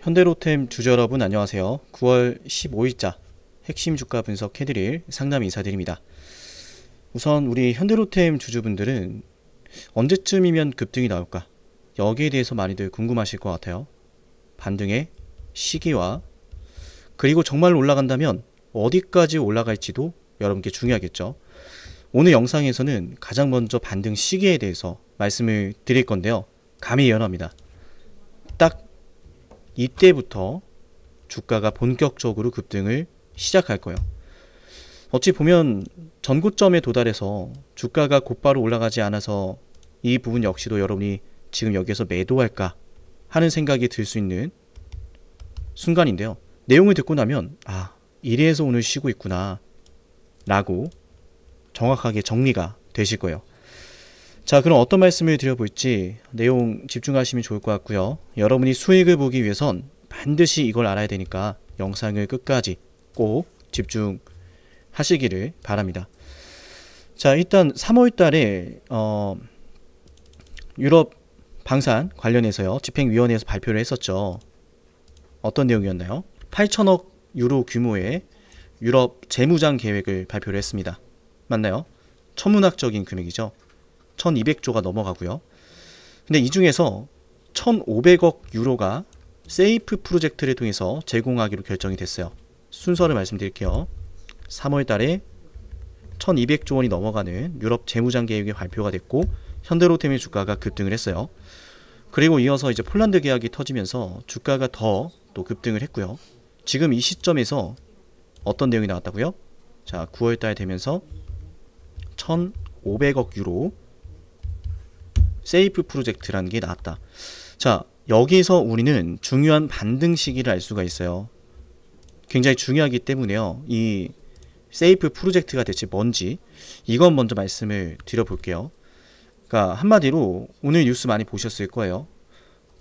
현대로템 주주 여러분 안녕하세요. 9월 15일자 핵심 주가 분석 해드릴 상담 인사드립니다. 우선 우리 현대로템 주주분들은 언제쯤이면 급등이 나올까? 여기에 대해서 많이들 궁금하실 것 같아요. 반등의 시기와 그리고 정말 올라간다면 어디까지 올라갈지도 여러분께 중요하겠죠. 오늘 영상에서는 가장 먼저 반등 시기에 대해서 말씀을 드릴 건데요. 감히 예언합니다. 딱 이때부터 주가가 본격적으로 급등을 시작할 거예요. 어찌 보면 전고점에 도달해서 주가가 곧바로 올라가지 않아서 이 부분 역시도 여러분이 지금 여기에서 매도할까 하는 생각이 들 수 있는 순간인데요. 내용을 듣고 나면 이래서 오늘 쉬고 있구나 라고 정확하게 정리가 되실 거예요. 자, 그럼 어떤 말씀을 드려볼지 내용 집중하시면 좋을 것 같고요. 여러분이 수익을 보기 위해선 반드시 이걸 알아야 되니까 영상을 끝까지 꼭 집중하시기를 바랍니다. 자, 일단 3월 달에 유럽 방산 관련해서요. 집행위원회에서 발표를 했었죠. 어떤 내용이었나요? 8천억 유로 규모의 유럽 재무장 계획을 발표를 했습니다. 맞나요? 천문학적인 금액이죠. 1200조가 넘어가고요. 근데 이 중에서 1500억 유로가 세이프 프로젝트를 통해서 제공하기로 결정이 됐어요. 순서를 말씀드릴게요. 3월 달에 1200조 원이 넘어가는 유럽 재무장 계획이 발표가 됐고 현대로템의 주가가 급등을 했어요. 그리고 이어서 이제 폴란드 계약이 터지면서 주가가 더 또 급등을 했고요. 지금 이 시점에서 어떤 내용이 나왔다고요? 자, 9월 달 되면서 1500억 유로 세이프 프로젝트라는 게 나왔다. 자, 여기서 우리는 중요한 반등 시기를 알 수가 있어요. 굉장히 중요하기 때문에요. 이 세이프 프로젝트가 대체 뭔지 이건 먼저 말씀을 드려볼게요. 그러니까 한마디로 오늘 뉴스 많이 보셨을 거예요.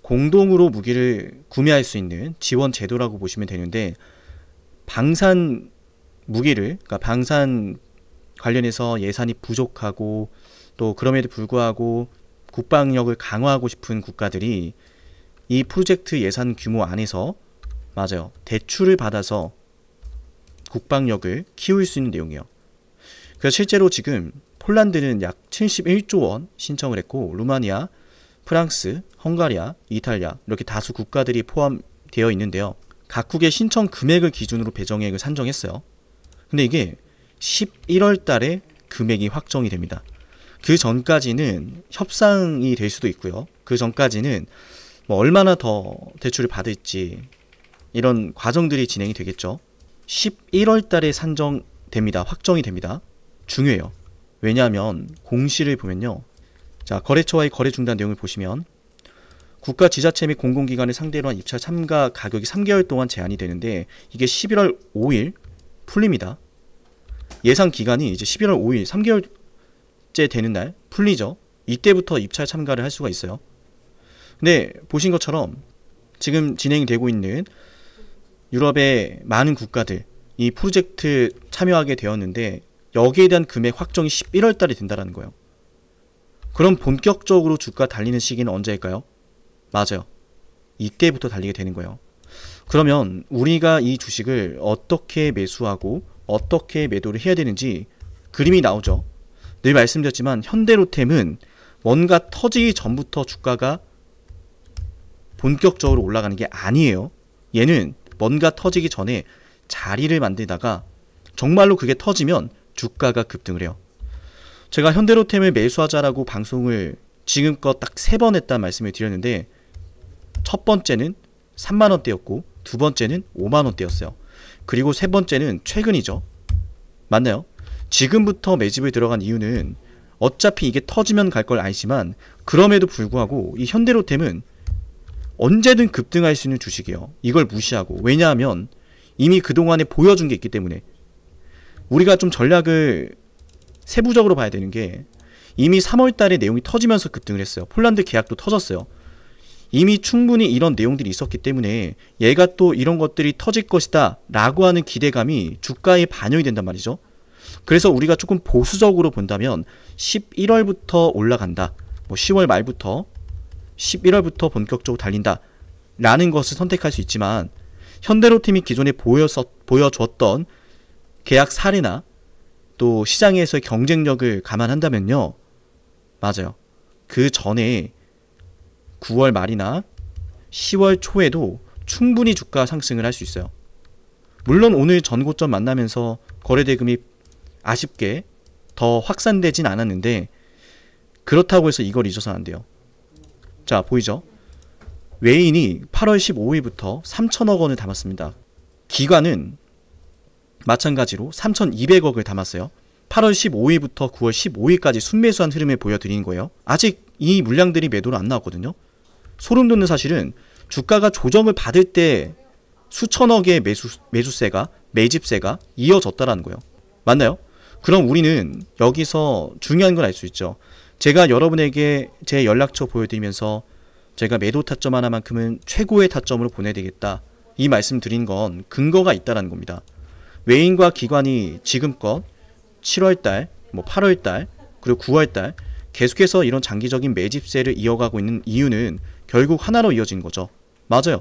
공동으로 무기를 구매할 수 있는 지원 제도라고 보시면 되는데 방산 무기를, 그러니까 방산 관련해서 예산이 부족하고 또 그럼에도 불구하고 국방력을 강화하고 싶은 국가들이 이 프로젝트 예산 규모 안에서 맞아요. 대출을 받아서 국방력을 키울 수 있는 내용이에요. 그래서 실제로 지금 폴란드는 약 71조 원 신청을 했고 루마니아, 프랑스, 헝가리아, 이탈리아 이렇게 다수 국가들이 포함되어 있는데요. 각국의 신청 금액을 기준으로 배정액을 산정했어요. 근데 이게 11월 달에 금액이 확정이 됩니다. 그 전까지는 협상이 될 수도 있고요. 그 전까지는 뭐 얼마나 더 대출을 받을지 이런 과정들이 진행이 되겠죠. 11월 달에 산정됩니다. 확정이 됩니다. 중요해요. 왜냐하면 공시를 보면요. 자, 거래처와의 거래 중단 내용을 보시면 국가 지자체 및 공공기관을 상대로 한 입찰 참가 가격이 3개월 동안 제한이 되는데 이게 11월 5일 풀립니다. 예상 기간이 이제 11월 5일 3개월째 되는 날 풀리죠. 이때부터 입찰 참가를 할 수가 있어요. 근데 보신 것처럼 지금 진행이 되고 있는 유럽의 많은 국가들 이 프로젝트 참여하게 되었는데 여기에 대한 금액 확정이 11월 달에 된다는 거예요. 그럼 본격적으로 주가 달리는 시기는 언제일까요? 맞아요. 이때부터 달리게 되는 거예요. 그러면 우리가 이 주식을 어떻게 매수하고 어떻게 매도를 해야 되는지 그림이 나오죠. 늘 말씀드렸지만 현대로템은 뭔가 터지기 전부터 주가가 본격적으로 올라가는 게 아니에요. 얘는 뭔가 터지기 전에 자리를 만들다가 정말로 그게 터지면 주가가 급등을 해요. 제가 현대로템을 매수하자라고 방송을 지금껏 딱 3번 했다는 말씀을 드렸는데 첫 번째는 3만원대였고 두 번째는 5만원대였어요. 그리고 세 번째는 최근이죠. 맞나요? 지금부터 매집을 들어간 이유는 어차피 이게 터지면 갈 걸 알지만 그럼에도 불구하고 이 현대로템은 언제든 급등할 수 있는 주식이에요. 이걸 무시하고. 왜냐하면 이미 그동안에 보여준 게 있기 때문에. 우리가 좀 전략을 세부적으로 봐야 되는 게 이미 3월 달에 내용이 터지면서 급등을 했어요. 폴란드 계약도 터졌어요. 이미 충분히 이런 내용들이 있었기 때문에 얘가 또 이런 것들이 터질 것이다 라고 하는 기대감이 주가에 반영이 된단 말이죠. 그래서 우리가 조금 보수적으로 본다면 11월부터 올라간다. 뭐 10월 말부터 11월부터 본격적으로 달린다 라는 것을 선택할 수 있지만 현대로템이 기존에 보여줬던 계약 사례나 또 시장에서의 경쟁력을 감안한다면요. 맞아요. 그 전에 9월 말이나 10월 초에도 충분히 주가 상승을 할 수 있어요. 물론 오늘 전고점 만나면서 거래대금이 아쉽게 더 확산되진 않았는데 그렇다고 해서 이걸 잊어서는 안 돼요. 자, 보이죠? 외인이 8월 15일부터 3천억 원을 담았습니다. 기관은 마찬가지로 3,200억을 담았어요. 8월 15일부터 9월 15일까지 순매수한 흐름을 보여드리는 거예요. 아직 이 물량들이 매도로 안 나왔거든요. 소름 돋는 사실은 주가가 조정을 받을 때 수천억의 매수세가, 매집세가 이어졌다라는 거예요. 맞나요? 그럼 우리는 여기서 중요한 걸 알 수 있죠. 제가 여러분에게 제 연락처 보여드리면서 제가 매도 타점 하나만큼은 최고의 타점으로 보내드리겠다, 이 말씀 드린 건 근거가 있다라는 겁니다. 외인과 기관이 지금껏 7월달, 8월달, 그리고 9월달 계속해서 이런 장기적인 매집세를 이어가고 있는 이유는 결국 하나로 이어진 거죠. 맞아요.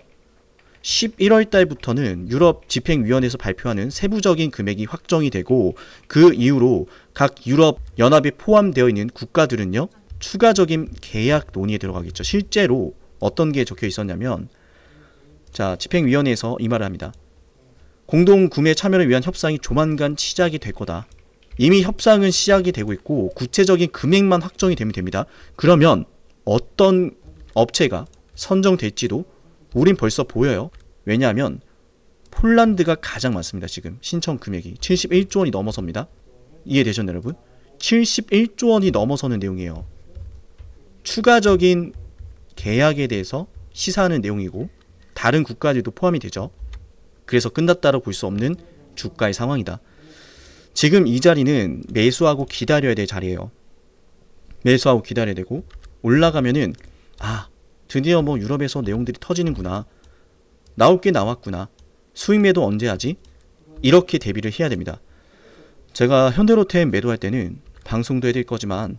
11월달부터는 유럽 집행위원회에서 발표하는 세부적인 금액이 확정이 되고 그 이후로 각 유럽 연합에 포함되어 있는 국가들은요, 추가적인 계약 논의에 들어가겠죠. 실제로 어떤 게 적혀 있었냐면, 자, 집행위원회에서 이 말을 합니다. 공동 구매 참여를 위한 협상이 조만간 시작이 될 거다. 이미 협상은 시작이 되고 있고 구체적인 금액만 확정이 되면 됩니다. 그러면 어떤 업체가 선정될지도 우린 벌써 보여요. 왜냐하면 폴란드가 가장 많습니다. 지금 신청 금액이 71조 원이 넘어섭니다. 이해되셨나요, 여러분? 71조 원이 넘어서는 내용이에요. 추가적인 계약에 대해서 시사하는 내용이고 다른 국가들도 포함이 되죠. 그래서 끝났다고 볼 수 없는 주가의 상황이다. 지금 이 자리는 매수하고 기다려야 될 자리예요. 매수하고 기다려야 되고, 올라가면은 드디어 유럽에서 내용들이 터지는구나, 나올 게 나왔구나, 수익 매도 언제 하지? 이렇게 대비를 해야 됩니다. 제가 현대로템 매도할 때는 방송도 해드릴 거지만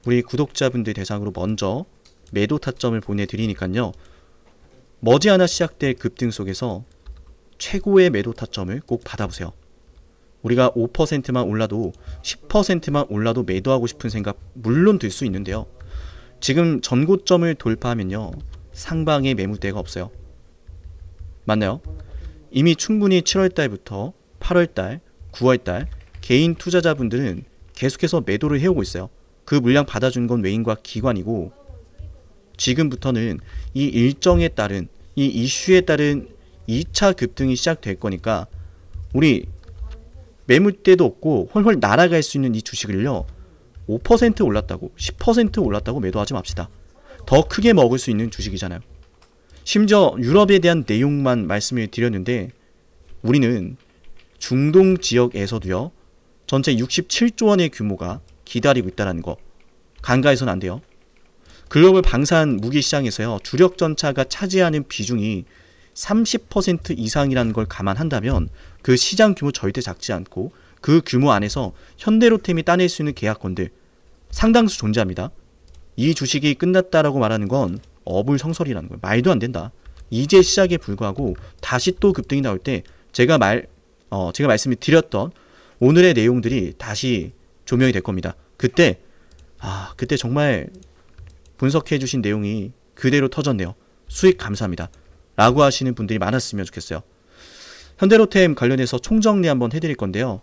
우리 구독자분들 대상으로 먼저 매도 타점을 보내드리니까요, 머지않아 시작될 급등 속에서 최고의 매도 타점을 꼭 받아보세요. 우리가 5%만 올라도 10%만 올라도 매도하고 싶은 생각 물론 들 수 있는데요, 지금 전고점을 돌파하면요, 상방에 매물대가 없어요. 맞나요? 이미 충분히 7월달부터 8월달, 9월달 개인 투자자분들은 계속해서 매도를 해오고 있어요. 그 물량 받아준 건 외인과 기관이고, 지금부터는 이 일정에 따른, 이 이슈에 따른 2차 급등이 시작될 거니까 우리 매물대도 없고 헐헐 날아갈 수 있는 이 주식을요, 5% 올랐다고 10% 올랐다고 매도하지 맙시다. 더 크게 먹을 수 있는 주식이잖아요. 심지어 유럽에 대한 내용만 말씀을 드렸는데 우리는 중동 지역에서도요, 전체 67조 원의 규모가 기다리고 있다는 거 간과해서는 안 돼요. 글로벌 방산 무기 시장에서요, 주력 전차가 차지하는 비중이 30% 이상이라는 걸 감안한다면 그 시장 규모 절대 작지 않고 그 규모 안에서 현대로템이 따낼 수 있는 계약권들 상당수 존재합니다. 이 주식이 끝났다라고 말하는 건 어불성설이라는 거예요. 말도 안 된다. 이제 시작에 불과하고 다시 또 급등이 나올 때 제가 말씀을 드렸던 오늘의 내용들이 다시 조명이 될 겁니다. 그때 정말 분석해 주신 내용이 그대로 터졌네요. 수익 감사합니다 라고 하시는 분들이 많았으면 좋겠어요. 현대로템 관련해서 총정리 한번 해드릴 건데요,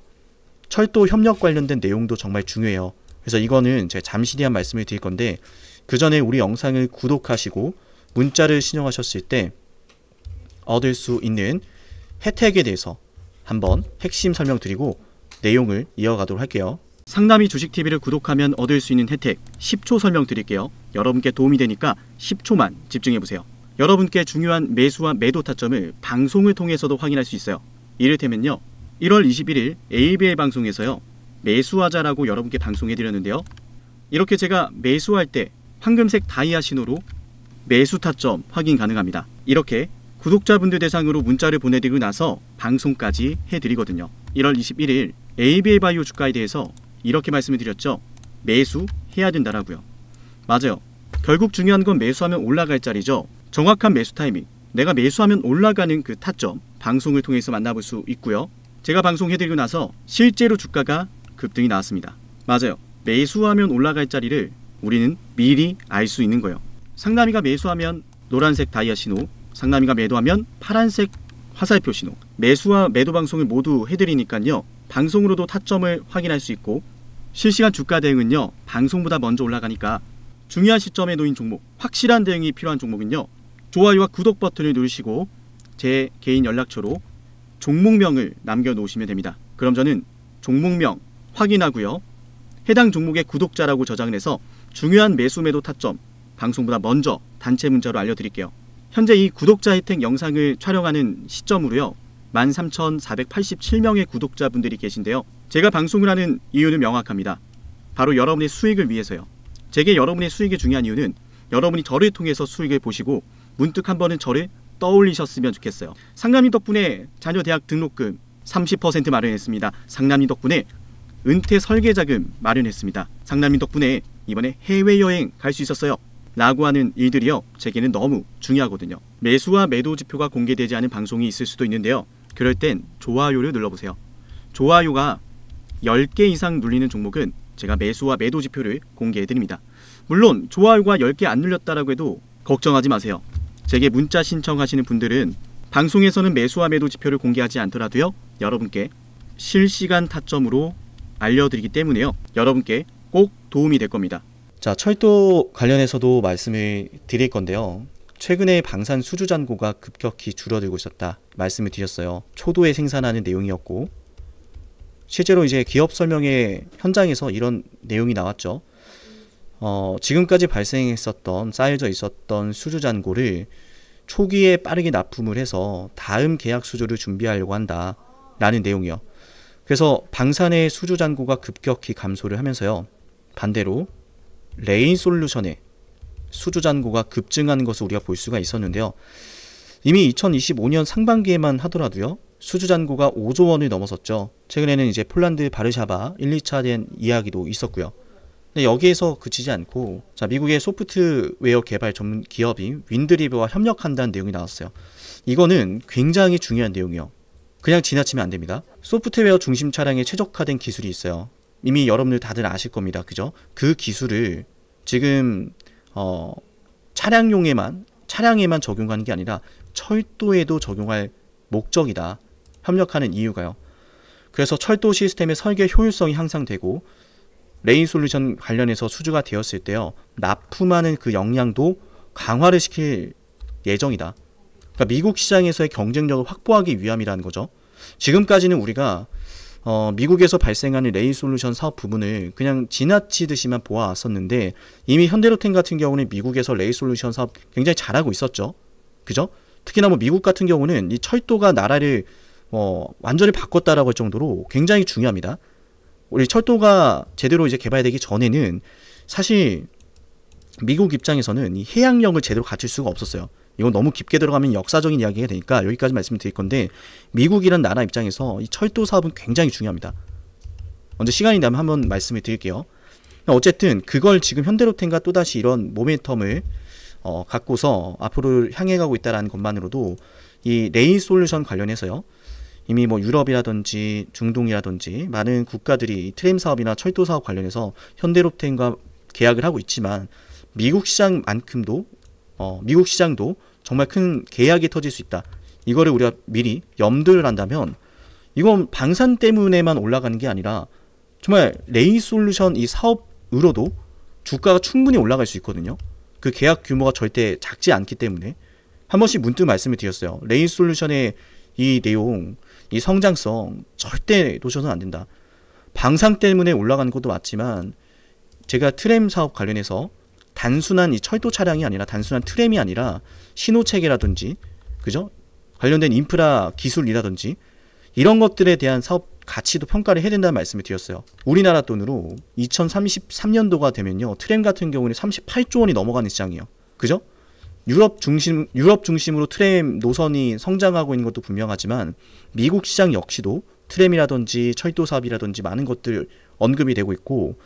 철도 협력 관련된 내용도 정말 중요해요. 그래서 이거는 제가 잠시 뒤에 말씀을 드릴 건데, 그 전에 우리 영상을 구독하시고 문자를 신청하셨을 때 얻을 수 있는 혜택에 대해서 한번 핵심 설명드리고 내용을 이어가도록 할게요. 상남이 주식TV를 구독하면 얻을 수 있는 혜택 10초 설명드릴게요. 여러분께 도움이 되니까 10초만 집중해보세요. 여러분께 중요한 매수와 매도 타점을 방송을 통해서도 확인할 수 있어요. 이를테면요, 1월 21일 ABL 방송에서요, 매수하자라고 여러분께 방송해드렸는데요, 이렇게 제가 매수할 때 황금색 다이아 신호로 매수 타점 확인 가능합니다. 이렇게 구독자분들 대상으로 문자를 보내드리고 나서 방송까지 해드리거든요. 1월 21일 ABL 바이오 주가에 대해서 이렇게 말씀을 드렸죠. 매수해야 된다라고요. 맞아요. 결국 중요한 건 매수하면 올라갈 자리죠. 정확한 매수 타이밍, 내가 매수하면 올라가는 그 타점 방송을 통해서 만나볼 수 있고요. 제가 방송해드리고 나서 실제로 주가가 급등이 나왔습니다. 맞아요. 매수하면 올라갈 자리를 우리는 미리 알 수 있는 거예요. 상남이가 매수하면 노란색 다이아 신호, 상남이가 매도하면 파란색 화살표 신호, 매수와 매도 방송을 모두 해드리니까요. 방송으로도 타점을 확인할 수 있고 실시간 주가 대응은요. 방송보다 먼저 올라가니까 중요한 시점에 놓인 종목, 확실한 대응이 필요한 종목은요. 좋아요와 구독 버튼을 누르시고 제 개인 연락처로 종목명을 남겨놓으시면 됩니다. 그럼 저는 종목명 확인하고요. 해당 종목의 구독자라고 저장을 해서 중요한 매수 매도 타점 방송보다 먼저 단체 문자로 알려드릴게요. 현재 이 구독자 혜택 영상을 촬영하는 시점으로요. 13,487명의 구독자분들이 계신데요. 제가 방송을 하는 이유는 명확합니다. 바로 여러분의 수익을 위해서요. 제게 여러분의 수익이 중요한 이유는 여러분이 저를 통해서 수익을 보시고 문득 한 번은 저를 떠올리셨으면 좋겠어요. 상남이 덕분에 자녀 대학 등록금 30% 마련했습니다. 상남이 덕분에 은퇴 설계자금 마련했습니다. 상남이 덕분에 이번에 해외여행 갈 수 있었어요. 라고 하는 일들이요. 제게는 너무 중요하거든요. 매수와 매도 지표가 공개되지 않은 방송이 있을 수도 있는데요. 그럴 땐 좋아요를 눌러보세요. 좋아요가 10개 이상 눌리는 종목은 제가 매수와 매도 지표를 공개해드립니다. 물론 좋아요가 10개 안 눌렸다라고 해도 걱정하지 마세요. 제게 문자 신청하시는 분들은 방송에서는 매수와 매도 지표를 공개하지 않더라도요. 여러분께 실시간 타점으로 알려드리기 때문에요. 여러분께 꼭 도움이 될 겁니다. 자, 철도 관련해서도 말씀을 드릴 건데요. 최근에 방산 수주 잔고가 급격히 줄어들고 있었다 말씀을 드렸어요. 초도에 생산하는 내용이었고 실제로 이제 기업 설명회 현장에서 이런 내용이 나왔죠. 지금까지 발생했었던 쌓여져 있었던 수주 잔고를 초기에 빠르게 납품을 해서 다음 계약 수주를 준비하려고 한다 라는 내용이요. 그래서 방산의 수주 잔고가 급격히 감소를 하면서요. 반대로 레인솔루션의 수주 잔고가 급증한 것을 우리가 볼 수가 있었는데요. 이미 2025년 상반기에만 하더라도요. 수주 잔고가 5조 원을 넘어섰죠. 최근에는 이제 폴란드 바르샤바 1, 2차 된 이야기도 있었고요. 근데 여기에서 그치지 않고 자, 미국의 소프트웨어 개발 전문 기업인 윈드리버와 협력한다는 내용이 나왔어요. 이거는 굉장히 중요한 내용이요. 그냥 지나치면 안 됩니다. 소프트웨어 중심 차량에 최적화된 기술이 있어요. 이미 여러분들 다들 아실 겁니다. 그죠? 그 기술을 지금 차량에만 적용하는 게 아니라 철도에도 적용할 목적이다. 협력하는 이유가요. 그래서 철도 시스템의 설계 효율성이 향상되고 레인솔루션 관련해서 수주가 되었을 때요. 납품하는 그 역량도 강화를 시킬 예정이다. 그러니까 미국 시장에서의 경쟁력을 확보하기 위함이라는 거죠. 지금까지는 우리가 미국에서 발생하는 레인솔루션 사업 부분을 그냥 지나치듯이만 보아왔었는데 이미 현대로템 같은 경우는 미국에서 레인솔루션 사업 굉장히 잘하고 있었죠. 그죠? 특히나 뭐 미국 같은 경우는 이 철도가 나라를 완전히 바꿨다라고 할 정도로 굉장히 중요합니다. 우리 철도가 제대로 이제 개발되기 전에는 사실 미국 입장에서는 이 해양령을 제대로 갖출 수가 없었어요. 이건 너무 깊게 들어가면 역사적인 이야기가 되니까 여기까지 말씀을 드릴 건데 미국이란 나라 입장에서 이 철도 사업은 굉장히 중요합니다. 언제 시간이 나면 한번 말씀을 드릴게요. 어쨌든 그걸 지금 현대로템과 또다시 이런 모멘텀을 갖고서 앞으로 향해 가고 있다는 것만으로도 이 레인솔루션 관련해서요. 이미 뭐 유럽이라든지 중동이라든지 많은 국가들이 트램 사업이나 철도 사업 관련해서 현대로템과 계약을 하고 있지만 미국 시장만큼도 미국 시장도 정말 큰 계약이 터질 수 있다. 이거를 우리가 미리 염두를 한다면 이건 방산 때문에만 올라가는 게 아니라 정말 레인솔루션 이 사업으로도 주가가 충분히 올라갈 수 있거든요. 그 계약 규모가 절대 작지 않기 때문에 한 번씩 문득 말씀을 드렸어요. 레인솔루션의 이 내용, 이 성장성 절대 놓쳐서는 안 된다. 방산 때문에 올라가는 것도 맞지만 제가 트램 사업 관련해서 단순한 이 철도 차량이 아니라 단순한 트램이 아니라 신호체계라든지 그죠? 관련된 인프라 기술이라든지 이런 것들에 대한 사업 가치도 평가를 해야 된다는 말씀을 드렸어요. 우리나라 돈으로 2033년도가 되면요. 트램 같은 경우는 38조 원이 넘어가는 시장이에요. 그죠? 유럽 중심으로 트램 노선이 성장하고 있는 것도 분명하지만 미국 시장 역시도 트램이라든지 철도 사업이라든지 많은 것들 언급이 되고 있고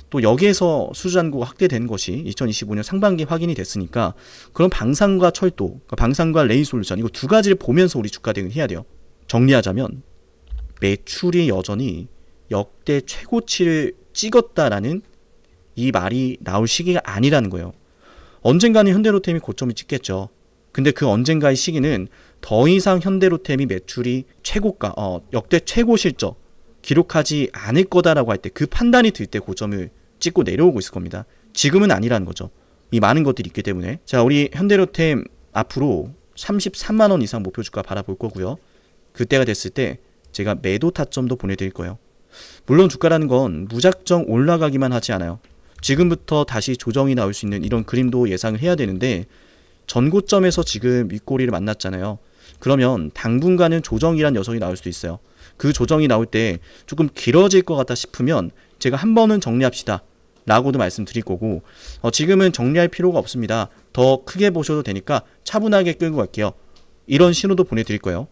또 여기에서 수주 잔고가 확대된 것이 2025년 상반기에 확인이 됐으니까 그런 방산과 철도, 그러니까 방산과 레이솔루션 이거 두 가지를 보면서 우리 주가 대응을 해야 돼요. 정리하자면 매출이 여전히 역대 최고치를 찍었다라는 이 말이 나올 시기가 아니라는 거예요. 언젠가는 현대로템이 고점을 찍겠죠. 근데 그 언젠가의 시기는 더 이상 현대로템이 매출이 최고가, 역대 최고 실적 기록하지 않을 거다라고 할 때 그 판단이 들 때 고점을 찍고 내려오고 있을 겁니다. 지금은 아니라는 거죠. 이 많은 것들이 있기 때문에. 자, 우리 현대로템 앞으로 33만원 이상 목표 주가 바라볼 거고요. 그때가 됐을 때 제가 매도 타점도 보내드릴 거예요. 물론 주가라는 건 무작정 올라가기만 하지 않아요. 지금부터 다시 조정이 나올 수 있는 이런 그림도 예상을 해야 되는데 전고점에서 지금 윗꼬리를 만났잖아요. 그러면 당분간은 조정이란 녀석이 나올 수도 있어요. 그 조정이 나올 때 조금 길어질 것 같다 싶으면 제가 한 번은 정리합시다 라고도 말씀드릴 거고, 지금은 정리할 필요가 없습니다. 더 크게 보셔도 되니까 차분하게 끌고 갈게요. 이런 신호도 보내드릴 거예요.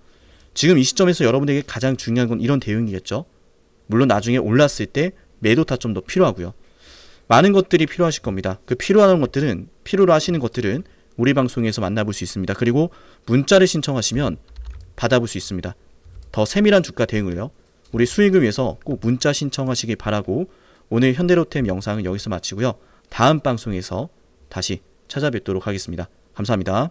지금 이 시점에서 여러분에게 가장 중요한 건 이런 대응이겠죠. 물론 나중에 올랐을 때 매도 타점도 필요하고요. 많은 것들이 필요하실 겁니다. 그 필요한 것들은, 필요로 하시는 것들은 우리 방송에서 만나볼 수 있습니다. 그리고 문자를 신청하시면 받아볼 수 있습니다. 더 세밀한 주가 대응을요. 우리 수익을 위해서 꼭 문자 신청하시길 바라고 오늘 현대로템 영상은 여기서 마치고요. 다음 방송에서 다시 찾아뵙도록 하겠습니다. 감사합니다.